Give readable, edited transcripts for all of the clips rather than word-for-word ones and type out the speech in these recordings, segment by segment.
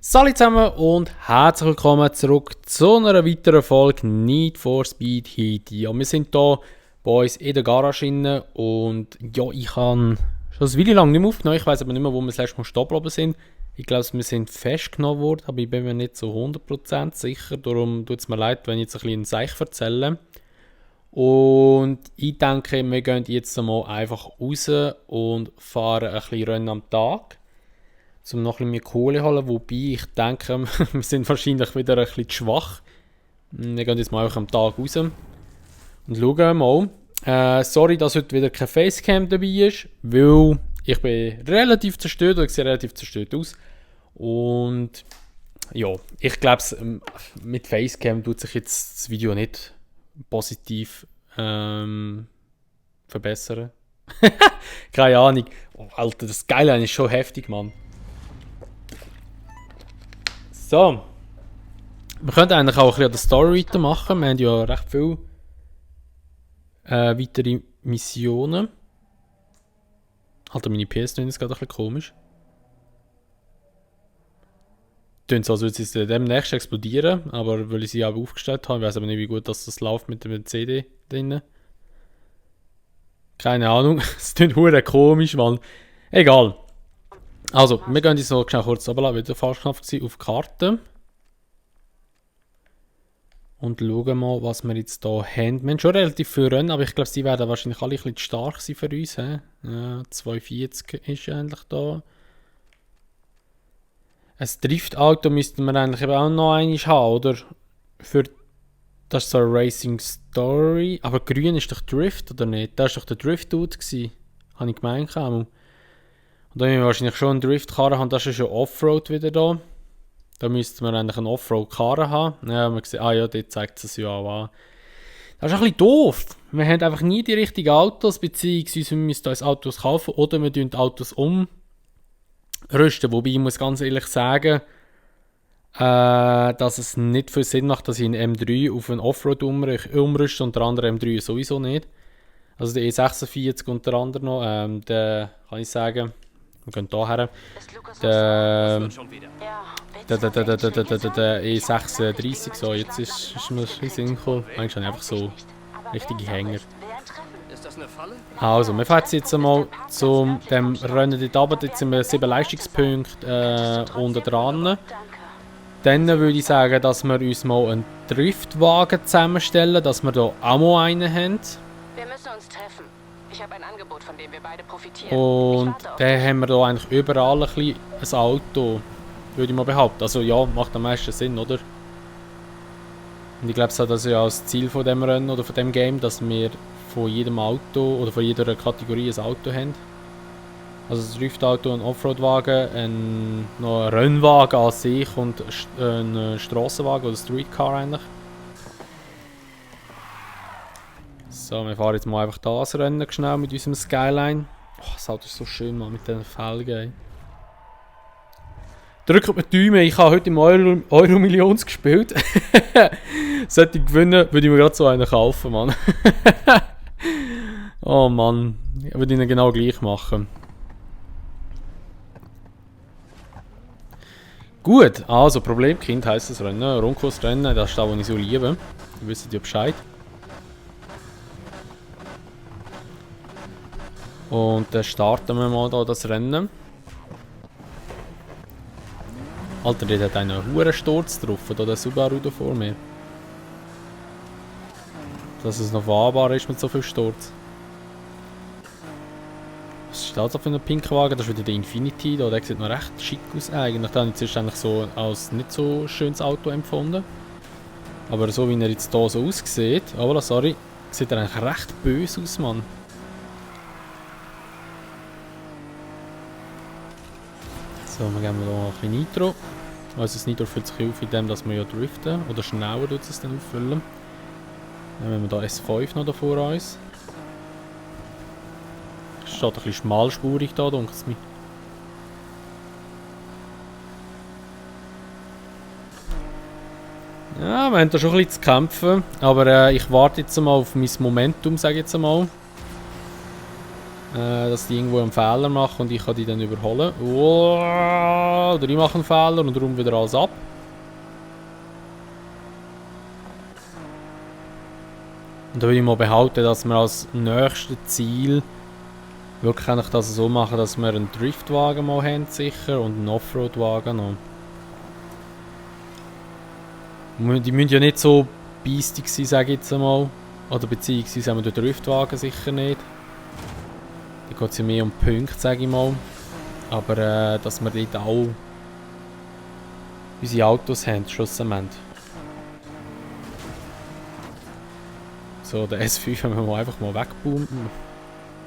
Salut zusammen und herzlich willkommen zurück zu einer weiteren Folge Need for Speed Heat. Ja, wir sind hier bei uns in der Garage drin und ja, ich habe schon eine Weile lang nicht mehr aufgenommen. Ich weiß aber nicht mehr, wo wir das letzte Mal stehen geblieben sind. Ich glaube, wir sind festgenommen worden, aber ich bin mir nicht so 100% sicher. Darum tut es mir leid, wenn ich jetzt ein bisschen Seich erzähle. Und ich denke, wir gehen jetzt mal einfach raus und fahren ein bisschen Rennen am Tag, um noch ein bisschen mehr Kohle zu holen. Wobei ich denke, wir sind wahrscheinlich wieder ein bisschen zu schwach. Wir gehen jetzt mal einfach am Tag raus und schauen mal. Sorry, dass heute wieder kein Facecam dabei ist, weil ich bin relativ zerstört, oder ich sehe relativ zerstört aus. Und ja, ich glaube, mit Facecam tut sich jetzt das Video nicht positiv verbessern. Keine Ahnung. Oh, Alter, das Geile ist schon heftig, Mann. So. Wir könnten eigentlich auch ein bisschen an der Story weitermachen. Wir haben ja recht viele weitere Missionen. Alter, meine PS ist gerade ein bisschen komisch. Tönt so, als würde sie demnächst explodieren, aber weil ich sie auch aufgestellt habe, ich weiß aber nicht, wie gut das läuft mit der CD drin. Keine Ahnung, es tönt hure komisch, Mann. Egal. Also, wir gehen jetzt noch kurz runter, weil der Falschknopf war, auf die Karte. Und schauen mal, was wir jetzt hier haben. Wir haben schon relativ viel Rennen, aber ich glaube, sie werden wahrscheinlich alle ein bisschen stark sein für uns. Ja, 240 ist eigentlich da. Ein Driftauto müssten wir eigentlich eben auch noch eines haben, oder? Das ist so eine Racing Story. Aber grün ist doch Drift, oder nicht? Das war doch der Drift-Dude, habe ich gemeint. Und da müssen wir wahrscheinlich schon einen Drift-Karren haben. Das ist ja Offroad wieder da. Da müssten wir eigentlich einen Offroad-Karren haben. Ja, man sieht, ja, dort zeigt es ja auch an. Das ist ein bisschen doof. Wir haben einfach nie die richtigen Autos, beziehungsweise wir müssen uns Autos kaufen oder wir tun die Autos umrüsten. Wobei ich muss ganz ehrlich sagen, dass es nicht viel Sinn macht, dass ich einen M3 auf einen Offroad umrüste und der andere M3 sowieso nicht. Also der E46 unter anderem noch, der kann ich sagen, wir gehen hier her. Der E36, so jetzt ist mir ein bisschen gekommen. Eigentlich habe ich einfach so richtige Hänger. Also, wir fahren jetzt mal zu dem Rennen dort runter. Jetzt sind wir 7 Leistungspunkte unten dran. Dann würde ich sagen, dass wir uns mal einen Driftwagen zusammenstellen, dass wir hier auch mal einen haben. Wir müssen uns treffen. Ich habe ein Angebot, von dem wir beide profitieren. Und dann haben wir hier eigentlich überall ein bisschen ein Auto, würde ich mal behaupten. Also ja, macht am meisten Sinn, oder? Und ich glaube, das ist ja auch das Ziel von dem Rennen oder von dem Game, dass wir von jedem Auto oder von jeder Kategorie ein Auto haben. Also ein Driftauto, ein Offroad-Wagen, noch ein Rennwagen an sich und ein Strassenwagen oder Streetcar eigentlich. So, wir fahren jetzt mal einfach das Rennen schnell mit unserem Skyline. Oh, das Auto ist so schön, Mann, mit diesen Felgen. Drückt mir die Daumen, ich habe heute im Euro Millions gespielt. Sollte ich gewinnen, würde ich mir gerade so einen kaufen, Mann. Oh Mann, ich würde ihn genau gleich machen. Gut, also Problemkind heisst das Rennen, Rundkursrennen, das ist das, was ich so liebe. Ihr wisst ja Bescheid. Und dann starten wir mal da das Rennen. Alter, der hat einen hohen Sturz drauf, da der Subaru da vor mir. Dass es noch fahrbar ist mit so viel Sturz. Was ist das für ein pinker Wagen? Das ist wieder der Infiniti, der sieht noch recht schick aus eigentlich. Den habe ich zuerst eigentlich so als nicht so schönes Auto empfunden. Aber so wie er jetzt hier so aussieht, aber sorry, sieht er eigentlich recht böse aus, Mann. So, wir geben hier noch ein bisschen Nitro. Also das Nitro füllt sich auf, indem wir ja driften. Oder schneller tut es dann auffüllen. Dann haben wir hier S5 noch da vor uns. Es steht ein bisschen schmalspurig da, denke ich mir. Ja, wir haben da schon ein bisschen zu kämpfen. Aber ich warte jetzt mal auf mein Momentum, sage ich jetzt mal. dass die irgendwo einen Fehler machen und ich kann die dann überholen. Oder ich mache einen Fehler und räume wieder alles ab. Und da würde ich mal behaupten, dass wir als nächstes Ziel wirklich eigentlich das so machen, dass wir einen Driftwagen mal haben, sicher, und einen Offroad-Wagen noch. Die müssen ja nicht so biestig sein, sage ich jetzt einmal. Oder beziehungsweise haben wir den Driftwagen sicher nicht. Da geht es ja mehr um Punkte, sage ich mal. Aber dass wir dort auch unsere Autos haben, schlussendlich. So, der S5 haben wir einfach mal wegboomen.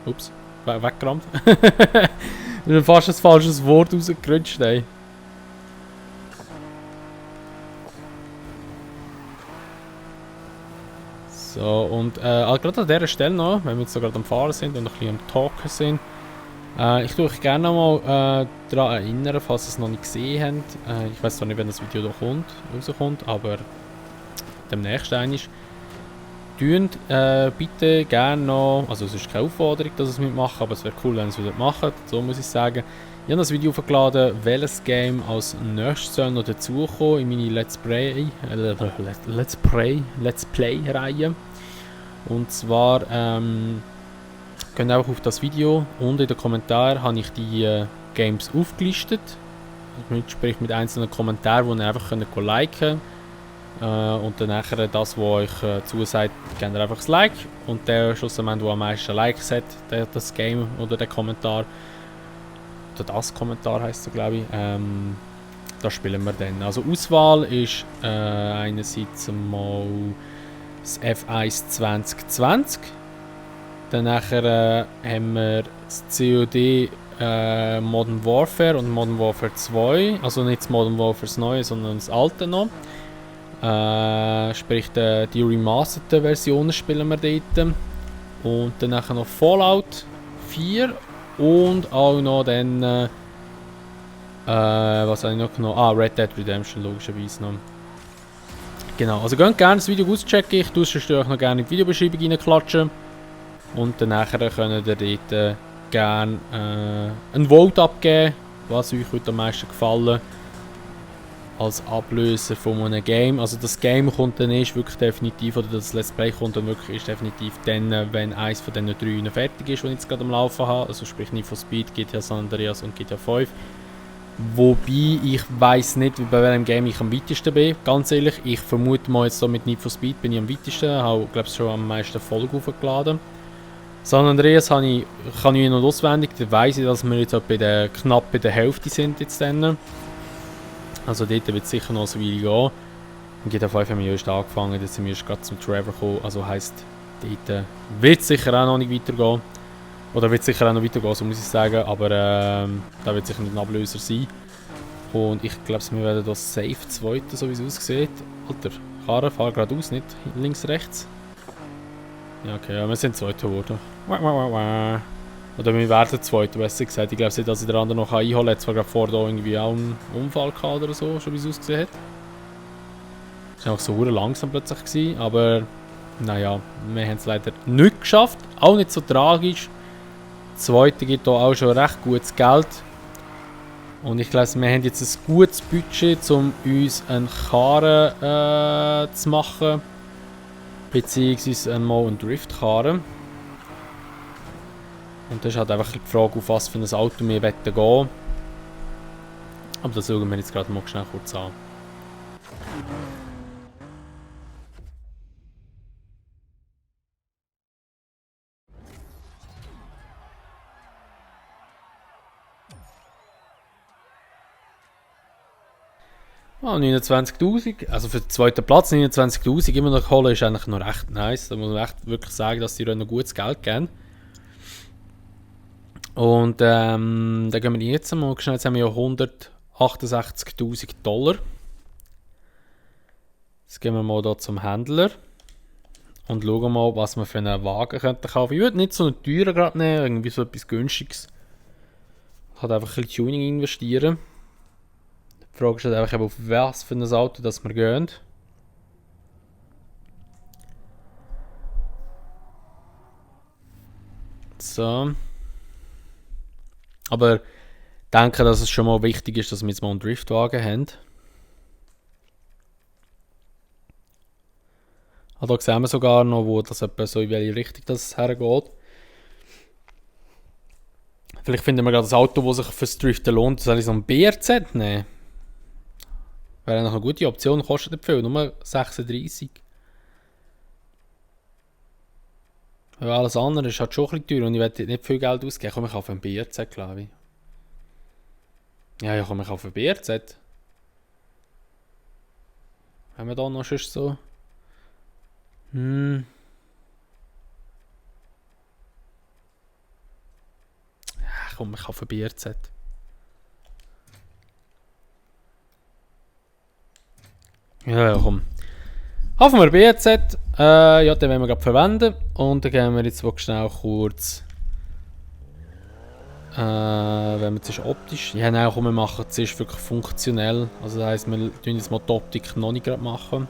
Ups, weggerammt. Ich bin fast ein falsches Wort rausgerutscht, ey. So, und gerade an dieser Stelle noch, wenn wir jetzt so gerade am Fahren sind und ein bisschen am Talken sind, ich tue euch gerne noch mal daran erinnern, falls ihr es noch nicht gesehen habt. Ich weiß zwar nicht, wenn das Video da rauskommt, aber demnächst einmal. Tönt bitte gerne noch, also es ist keine Aufforderung, dass ihr es mitmacht, aber es wäre cool, wenn ihr es wieder macht, so muss ich sagen. Ich habe das Video aufgeladen, welches Game als nächstes soll noch dazukommen in meine Let's Play-Reihe. Und zwar geht einfach auf das Video und in den Kommentaren habe ich die Games aufgelistet. Sprich mit einzelnen Kommentaren, die ihr einfach liken könnt. Und dann nachher das, was euch zusagt, gebt ihr einfach das Like. Und der schlussendlich, der am meisten Likes hat, das Game oder der Kommentar, oder das Kommentar heisst es, glaube ich, das spielen wir dann. Also Auswahl ist einerseits mal das F1 2020. Dann nachher haben wir das COD Modern Warfare und Modern Warfare 2. Also nicht das Modern Warfare das neue, sondern das alte noch. Sprich die remasterten Versionen spielen wir dort. Und dann nachher noch Fallout 4 und auch noch dann was habe ich noch genommen? Red Dead Redemption logischerweise noch. Genau, also könnt gerne das Video auschecken, ich tue euch noch gerne in die Videobeschreibung reinklatschen. Und dann nachher könnt ihr dort gerne ein Vote abgeben, was euch heute am meisten gefallen als Ablöser von einem Game. Also das Game kommt dann erst wirklich definitiv, oder das Let's Play kommt dann wirklich erst definitiv dann, wenn eins von diesen drei fertig ist, die ich jetzt gerade am Laufen habe. Also sprich Need for Speed, GTA San Andreas und GTA 5. Wobei ich weiss nicht, bei welchem Game ich am weitesten bin. Ganz ehrlich, ich vermute mal jetzt so mit Need for Speed bin ich am weitesten. Ich habe glaube ich schon am meisten Folgen aufgeladen. San Andreas kann ich noch auswendig. Da weiss ich, dass wir jetzt knapp bei der Hälfte sind jetzt dann. Also dort wird es sicher noch so weit gehen. In GTA 5 haben wir erst angefangen, jetzt sind wir erst gerade zum Trevor gekommen. Also heisst, dort wird es sicher auch noch nicht weitergehen. Oder wird es sicher auch noch weitergehen, so muss ich sagen. Aber da wird sicher nicht ein Ablöser sein. Und ich glaube, wir werden hier safe Zweiter, so wie es aussieht. Alter, Karre, fahr geradeaus, nicht links, rechts. Ja, okay, ja, wir sind Zweiter geworden. Oder wir werden Zweiter, besser gesagt. Ich glaube nicht, dass ich den anderen noch einholen kann. Jetzt war gerade vor da irgendwie auch ein Unfall gehabt oder so, schon wie es ausgesehen hat. Es war auch so langsam plötzlich gewesen, aber naja, wir haben es leider nicht geschafft. Auch nicht so tragisch. Zweite gibt hier auch schon recht gutes Geld. Und ich glaube, wir haben jetzt ein gutes Budget, um uns einen Karren zu machen. Beziehungsweise einmal einen Driftkarren. Und das ist halt einfach die Frage, auf was für ein Auto wir gehen wollen. Aber das schauen wir jetzt gerade mal schnell kurz an. Ah, 29'000, also für den zweiten Platz 29'000 immer noch holen, ist eigentlich noch recht nice. Da muss man echt wirklich sagen, dass die noch gutes Geld geben. Und da gehen wir jetzt mal schnell, jetzt haben wir ja 168'000 $. Jetzt gehen wir mal hier zum Händler und schauen mal, was wir für einen Wagen könnten kaufen. Ich würde nicht so einen teuren gerade nehmen, irgendwie so etwas Günstiges. Ich kann einfach ein bisschen Tuning investieren. Die Frage ist halt einfach, auf was für ein Auto das wir gehen. So. Aber ich denke, dass es schon mal wichtig ist, dass wir jetzt mal einen Driftwagen haben. Also da sehen wir sogar noch, wo das etwa so in welche Richtung das hergeht. Vielleicht finden wir gerade ein Auto, das sich fürs Driften lohnt. Soll ich so ein BRZ nehmen? Wäre noch eine gute Option, kostet nicht viel, nur 36. Weil alles andere ist halt schon ein bisschen teuer und ich werde nicht viel Geld ausgeben. Komm, ich kaufe ein BRZ, glaube ich. Ja, komm, ich kaufe ein BRZ. Haben wir da noch sonst so? Ja, komm, ich kaufe ein BRZ. Ja, komm. Kaufen wir BRZ. Ja, den wollen wir gerade verwenden. Und dann gehen wir jetzt schnell kurz. Wenn wir jetzt optisch. Ja, nein, komm, wir machen es ist wirklich funktionell. Also das heisst, wir tun jetzt mal die Optik noch nicht gerade machen.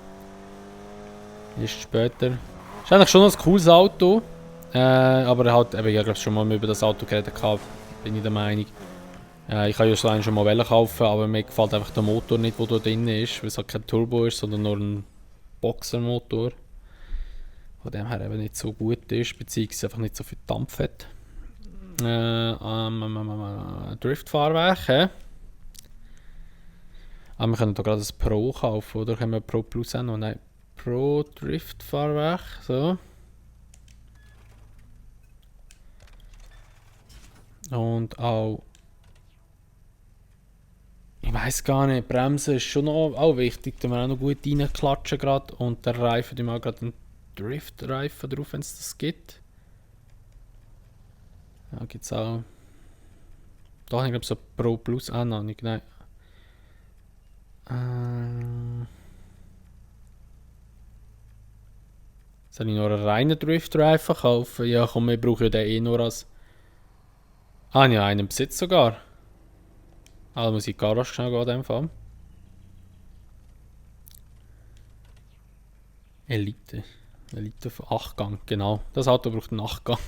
Ist später. Ist eigentlich schon ein cooles Auto. Aber halt, eben, ich glaube schon mal über das Auto geredet gehabt, bin ich der Meinung. Ich kann ja schon mal kaufen, aber mir gefällt einfach der Motor nicht, der da drin ist, weil es halt kein Turbo ist, sondern nur ein Boxermotor. Von dem her eben nicht so gut ist, beziehungsweise einfach nicht so viel Dampf hat. Driftfahrwerk, wir können hier gerade ein Pro kaufen, oder? Können wir Pro Plus auch noch? Nein, Pro Driftfahrwerk, so. Und auch... Ich weiß gar nicht, Bremsen ist schon noch auch wichtig, da wir auch noch gut reinklatschen gerade. Und der Reifen, wir auch gerade einen Drift-Reifen drauf, wenn es das gibt. Ja, gibt es auch. Da habe ich glaube so Pro Plus auch noch nicht, nein. Soll ich noch einen reinen Drift-Reifen kaufen? Ja komm, wir brauchen ja den eh nur als... ja, einen Besitz sogar. Also muss ich in die Garage schnell gehen in dem Fall. Elite. Elite für 8-Gang, genau. Das Auto braucht einen 8-Gang.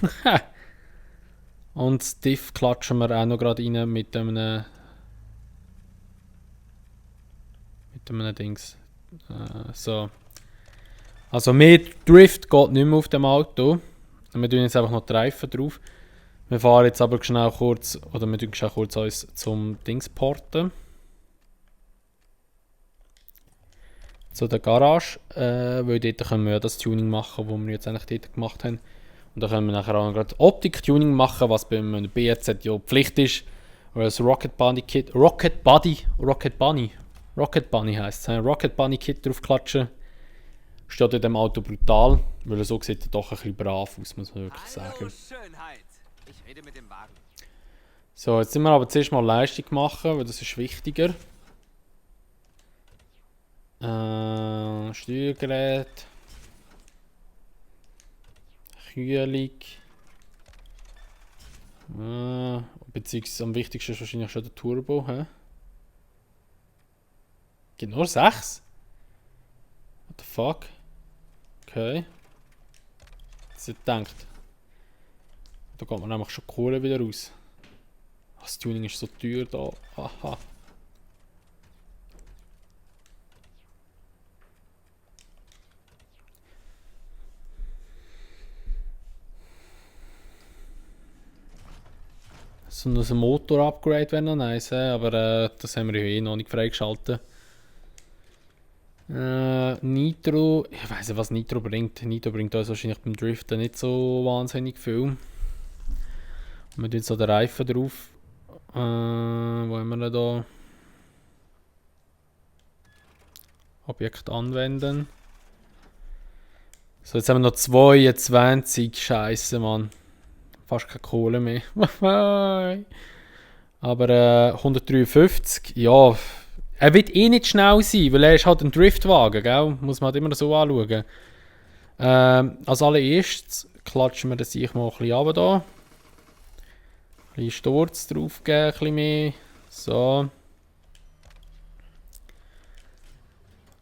Und das Diff klatschen wir auch noch gerade rein mit einem Dings. So. Also mehr Drift geht nicht mehr auf dem Auto. Wir tun jetzt einfach noch die Reifen drauf. Wir fahren jetzt aber schnell kurz, oder wir tun schnell kurz uns zum Dings porten. Zu der Garage, weil dort können wir ja das Tuning machen, das wir jetzt eigentlich dort gemacht haben. Und dann können wir nachher auch gerade Optik-Tuning machen, was beim BRZ ja Pflicht ist. Oder das Rocket Bunny Kit, Rocket Bunny heisst es. Rocket Bunny Kit draufklatschen. Steht in dem Auto brutal, weil er so sieht er doch ein bisschen brav aus, muss man wirklich sagen. Schönheit. Ich rede mit dem Wagen. So, jetzt sind wir aber zuerst mal Leistung machen, weil das ist wichtiger. Steuergerät. Kühlung. Beziehungsweise am wichtigsten ist wahrscheinlich schon der Turbo. Gibt nur 6? What the fuck? Okay. Jetzt gedacht. Da geht man nämlich schon Kohle wieder raus. Das Tuning ist so teuer da. Aha. So ein Motor-Upgrade wäre noch nice, aber das haben wir ja eh noch nicht freigeschaltet. Nitro, ich weiß nicht, was Nitro bringt. Nitro bringt uns wahrscheinlich beim Driften nicht so wahnsinnig viel. Und wir tun so den Reifen drauf. Wo haben wir denn da? Objekt anwenden. So, jetzt haben wir noch 22. Scheiße, Mann. Fast keine Kohle mehr. Aber 153, ja. Er wird eh nicht schnell sein, weil er ist halt ein Driftwagen, gell? Muss man halt immer so anschauen. Als allererstes klatschen wir das sich mal ein bisschen runter da. Ein bisschen Sturz drauf geben, ein bisschen mehr. So.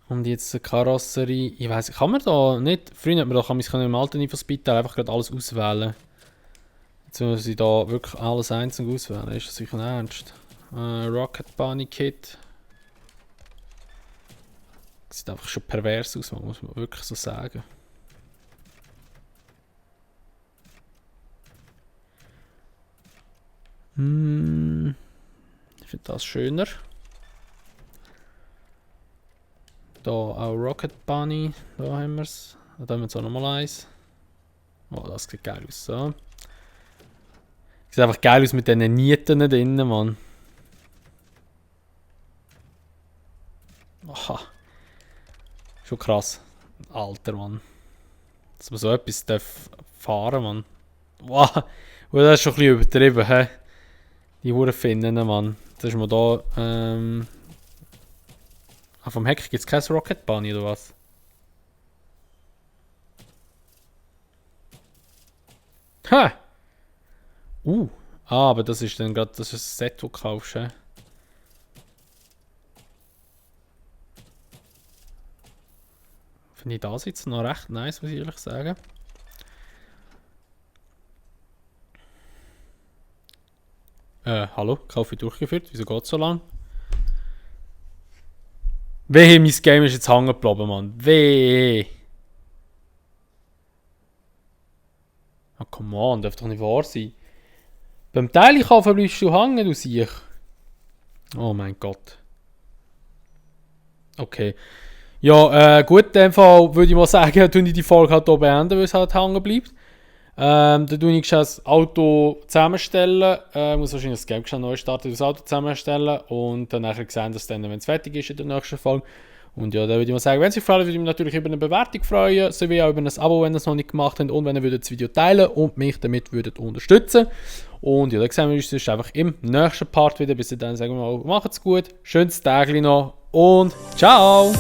Und jetzt die Karosserie. Ich weiss, kann man da nicht. Früher hat man doch im alten Need for Speed einfach gerade alles auswählen. Jetzt müssen sie da wirklich alles einzeln auswählen. Ist das sicher ernst? Rocket Bunny Kit. Das sieht einfach schon pervers aus, muss man wirklich so sagen. Ich finde das schöner. Da auch Rocket Bunny, da haben wir es. Da haben wir jetzt auch nochmal eins. Oh, das sieht geil aus. So. Sieht einfach geil aus mit diesen Nieten drinnen, Mann. Aha. Schon krass. Alter, Mann. Dass man so etwas fahren darf, Mann. Wow. Und das ist schon ein bisschen übertrieben, hä? Die Hurenfinnen, Mann. Jetzt ist man da, vom Heck gibt es kein Rocket Bunny oder was? Ha! Aber das ist dann gerade das ist ein Set, das du kaufst, hä? Finde ich das jetzt noch recht nice, muss ich ehrlich sagen. Hallo, Kauf durchgeführt, wieso geht es so lang? Wehe, mein Game ist jetzt hängen geblieben, Mann. Wehe! Ah, come on, darf doch nicht wahr sein. Beim Teil kaufen bleibst du hängen, du Siech. Oh mein Gott. Okay. Ja, gut, in dem Fall würde ich mal sagen, tue ich die Folge halt hier beenden, weil es halt hängen bleibt. Dann tue ich das Auto zusammenstellen. Muss wahrscheinlich das Game neu starten, das Auto zusammenstellen. Und dann nachher sehen, dass dann, wenn es fertig ist, in der nächsten Folge. Und ja, dann würde ich mal sagen, wenn es euch gefallen, würde ich mich natürlich über eine Bewertung freuen, sowie auch über ein Abo, wenn ihr es noch nicht gemacht habt und wenn ihr das Video teilen und mich damit würdet unterstützen. Und ja, dann sehen wir uns sonst einfach im nächsten Part wieder. Bis dann sagen wir mal, macht's gut, schönes Tag noch und ciao!